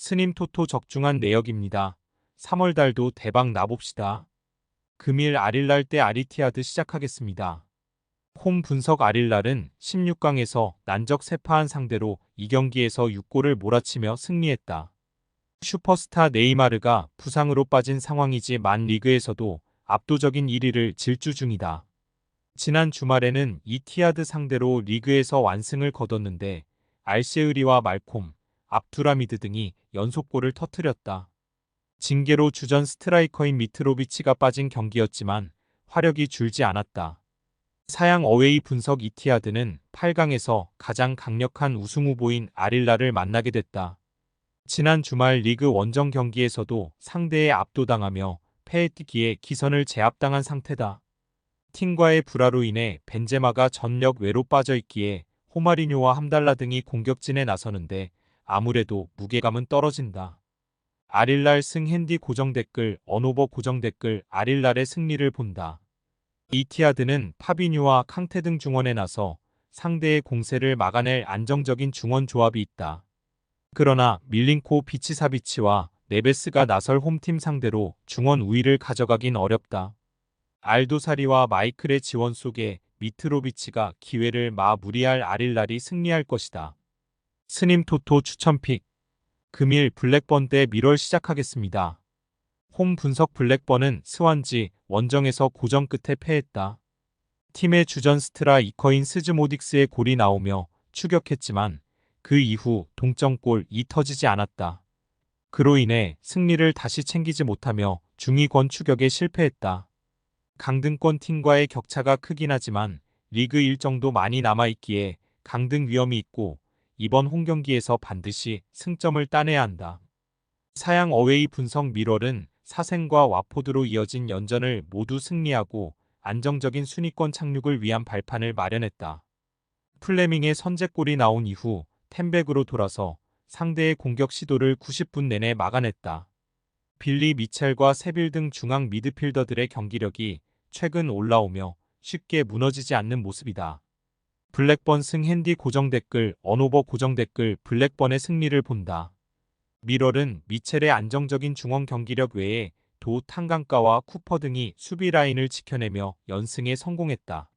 스님 토토 적중한 내역입니다. 3월 달도 대박 나봅시다. 금일 아릴날 때 아리티아드 시작하겠습니다. 홈 분석 아릴날은 16강에서 난적 세파한 상대로 2경기에서 6골을 몰아치며 승리했다. 슈퍼스타 네이마르가 부상으로 빠진 상황이지만 리그에서도 압도적인 1위를 질주 중이다. 지난 주말에는 이티하드 상대로 리그에서 완승을 거뒀는데 알셰으리와 말콤, 압두라미드 등이 연속골을 터뜨렸다. 징계로 주전 스트라이커인 미트로비치가 빠진 경기였지만 화력이 줄지 않았다. 사양 어웨이 분석 이티하드는 8강에서 가장 강력한 우승 후보인 아릴라를 만나게 됐다. 지난 주말 리그 원정 경기에서도 상대에 압도당하며 패했기에 기선을 제압당한 상태다. 팀과의 불화로 인해 벤제마가 전력 외로 빠져있기에 호마리뇨와 함달라 등이 공격진에 나서는데 아무래도 무게감은 떨어진다. 아릴날 승 핸디 고정 댓글 언오버 고정 댓글 아릴날의 승리를 본다. 이티하드는 파비뉴와 캉테 등 중원에 나서 상대의 공세를 막아낼 안정적인 중원 조합이 있다. 그러나 밀린코 비치사비치와 네베스가 나설 홈팀 상대로 중원 우위를 가져가긴 어렵다. 알도사리와 마이클의 지원 속에 미트로비치가 기회를 마무리할 아릴날이 승리할 것이다. 스님 토토 추천픽 금일 블랙번 대 밀월 시작하겠습니다. 홈 분석 블랙번은 스완지 원정에서 고전 끝에 패했다. 팀의 주전 스트라 이커인 스즈모딕스의 골이 나오며 추격했지만 그 이후 동점골이 터지지 않았다. 그로 인해 승리를 다시 챙기지 못하며 중위권 추격에 실패했다. 강등권 팀과의 격차가 크긴 하지만 리그 일정도 많이 남아있기에 강등 위험이 있고 이번 홈경기에서 반드시 승점을 따내야 한다. 사양 어웨이 분석 밀월은 사생과 와포드로 이어진 연전을 모두 승리하고 안정적인 순위권 착륙을 위한 발판을 마련했다. 플레밍의 선제골이 나온 이후 템백으로 돌아서 상대의 공격 시도를 90분 내내 막아냈다. 빌리 미첼과 세빌 등 중앙 미드필더들의 경기력이 최근 올라오며 쉽게 무너지지 않는 모습이다. 블랙번 승 핸디 고정 댓글 언오버 고정 댓글 블랙번의 승리를 본다. 밀월은 미첼의 안정적인 중원 경기력 외에 도 탄강가와 쿠퍼 등이 수비 라인을 지켜내며 연승에 성공했다.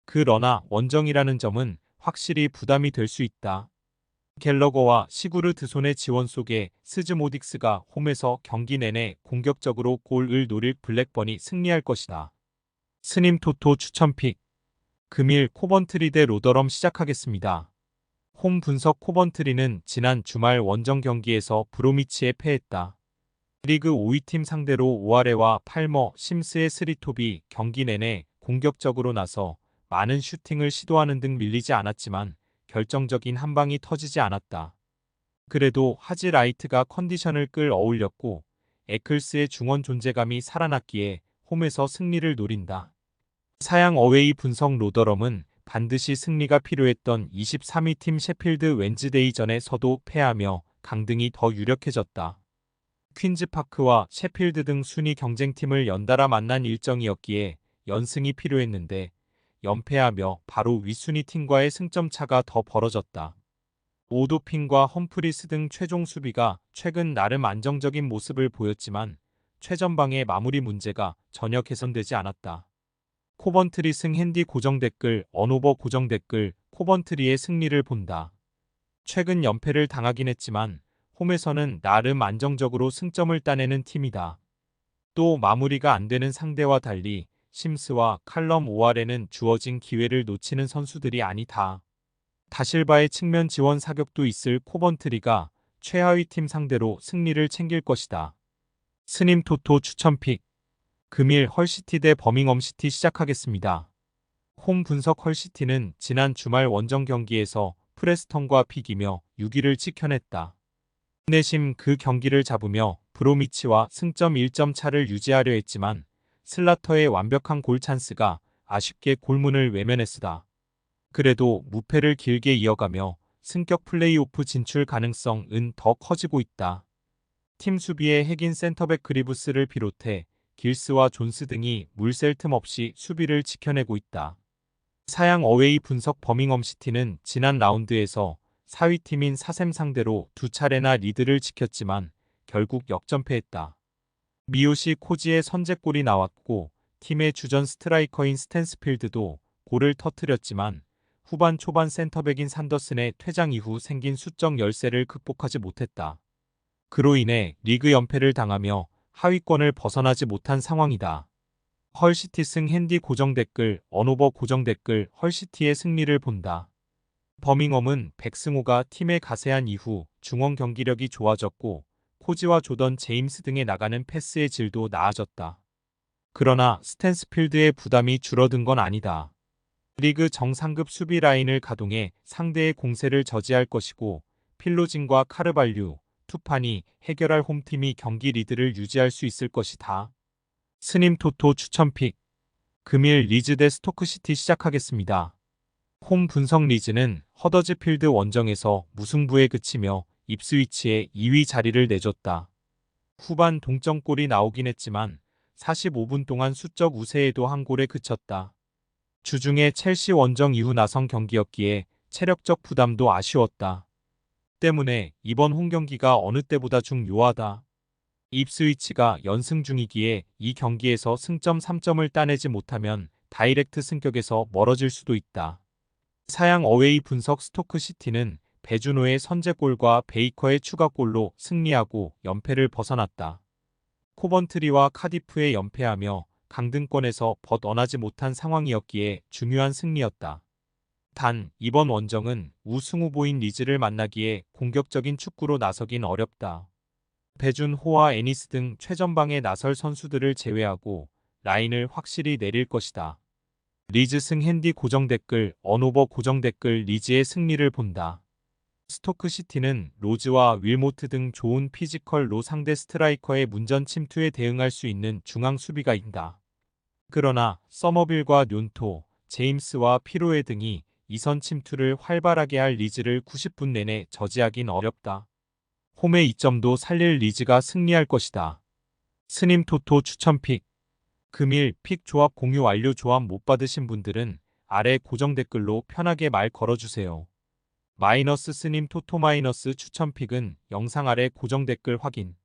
그러나 원정이라는 점은 확실히 부담이 될 수 있다. 갤러거와 시구르드손의 지원 속에 스즈모딕스가 홈에서 경기 내내 공격적으로 골을 노릴 블랙번이 승리할 것이다. 스님 토토 추천픽 금일 코번트리 대 로더럼 시작하겠습니다. 홈 분석 코번트리는 지난 주말 원정 경기에서 브로미치에 패했다. 리그 5위 팀 상대로 오아레와 팔머, 심스의 스리톱이 경기 내내 공격적으로 나서 많은 슈팅을 시도하는 등 밀리지 않았지만 결정적인 한 방이 터지지 않았다. 그래도 하지라이트가 컨디션을 끌어올렸고 에클스의 중원 존재감이 살아났기에 홈에서 승리를 노린다. 사양 어웨이 분석 로더럼은 반드시 승리가 필요했던 23위 팀 셰필드 웬즈데이전에서도 패하며 강등이 더 유력해졌다. 퀸즈파크와 셰필드 등 순위 경쟁팀을 연달아 만난 일정이었기에 연승이 필요했는데 연패하며 바로 윗순위 팀과의 승점 차가 더 벌어졌다. 오도핀과 험프리스 등 최종 수비가 최근 나름 안정적인 모습을 보였지만 최전방의 마무리 문제가 전혀 개선되지 않았다. 코번트리 승 핸디 고정 댓글 언오버 고정 댓글 코번트리의 승리를 본다. 최근 연패를 당하긴 했지만 홈에서는 나름 안정적으로 승점을 따내는 팀이다. 또 마무리가 안 되는 상대와 달리 심스와 칼럼 오알에는 주어진 기회를 놓치는 선수들이 아니다. 다실바의 측면 지원 사격도 있을 코번트리가 최하위 팀 상대로 승리를 챙길 것이다. 스님 토토 추천픽 금일 헐시티 대 버밍엄시티 시작하겠습니다. 홈 분석 헐시티는 지난 주말 원정 경기에서 프레스턴과 비기며 6위를 지켜냈다. 내심 그 경기를 잡으며 브로미치와 승점 1점 차를 유지하려 했지만 슬라터의 완벽한 골 찬스가 아쉽게 골문을 외면했으다. 그래도 무패를 길게 이어가며 승격 플레이오프 진출 가능성은 더 커지고 있다. 팀 수비의 핵인 센터백 그리브스를 비롯해 길스와 존스 등이 물샐 틈 없이 수비를 지켜내고 있다. 사양 어웨이 분석 버밍엄시티는 지난 라운드에서 4위팀인 사샘 상대로 두 차례나 리드를 지켰지만 결국 역전패했다. 미요시 코지의 선제골이 나왔고 팀의 주전 스트라이커인 스탠스필드도 골을 터뜨렸지만 후반 초반 센터백인 산더슨의 퇴장 이후 생긴 수적 열세를 극복하지 못했다. 그로 인해 리그 연패를 당하며 하위권을 벗어나지 못한 상황이다. 헐시티 승 핸디 고정 댓글 언오버 고정 댓글 헐시티의 승리를 본다. 버밍엄은 백승호가 팀에 가세한 이후 중원 경기력이 좋아졌고 코지와 조던 제임스 등에 나가는 패스의 질도 나아졌다. 그러나 스탠스필드의 부담이 줄어든 건 아니다. 리그 정상급 수비 라인을 가동해 상대의 공세를 저지할 것이고 필로진과 카르발류, 투판이 해결할 홈팀이 경기 리드를 유지할 수 있을 것이다. 스님 토토 추천픽 금일 리즈 대 스토크시티 시작하겠습니다. 홈 분석 리즈는 허더즈필드 원정에서 무승부에 그치며 입스위치에 2위 자리를 내줬다. 후반 동점골이 나오긴 했지만 45분 동안 수적 우세에도 한 골에 그쳤다. 주중에 첼시 원정 이후 나선 경기였기에 체력적 부담도 아쉬웠다. 때문에 이번 홈경기가 어느 때보다 중요하다. 입스위치가 연승 중이기에 이 경기에서 승점 3점을 따내지 못하면 다이렉트 승격에서 멀어질 수도 있다. 사양 어웨이 분석 스토크시티는 배준호의 선제골과 베이커의 추가골로 승리하고 연패를 벗어났다. 코번트리와 카디프에 연패하며 강등권에서 벗어나지 못한 상황이었기에 중요한 승리였다. 단 이번 원정은 우승 후보인 리즈를 만나기에 공격적인 축구로 나서긴 어렵다. 배준호와 애니스 등 최전방에 나설 선수들을 제외하고 라인을 확실히 내릴 것이다. 리즈 승 핸디 고정 댓글 언오버 고정 댓글 리즈의 승리를 본다. 스토크시티는 로즈와 윌모트 등 좋은 피지컬로 상대 스트라이커의 문전 침투에 대응할 수 있는 중앙 수비가 있다. 그러나 서머빌과 뇽토, 제임스와 피로에 등이 이선 침투를 활발하게 할 리즈를 90분 내내 저지하긴 어렵다. 홈의 이점도 살릴 리즈가 승리할 것이다. 스님 토토 추천픽 금일 픽 조합 공유 완료. 조합 못 받으신 분들은 아래 고정 댓글로 편하게 말 걸어주세요. 마이너스 스님 토토 마이너스 추천픽은 영상 아래 고정 댓글 확인.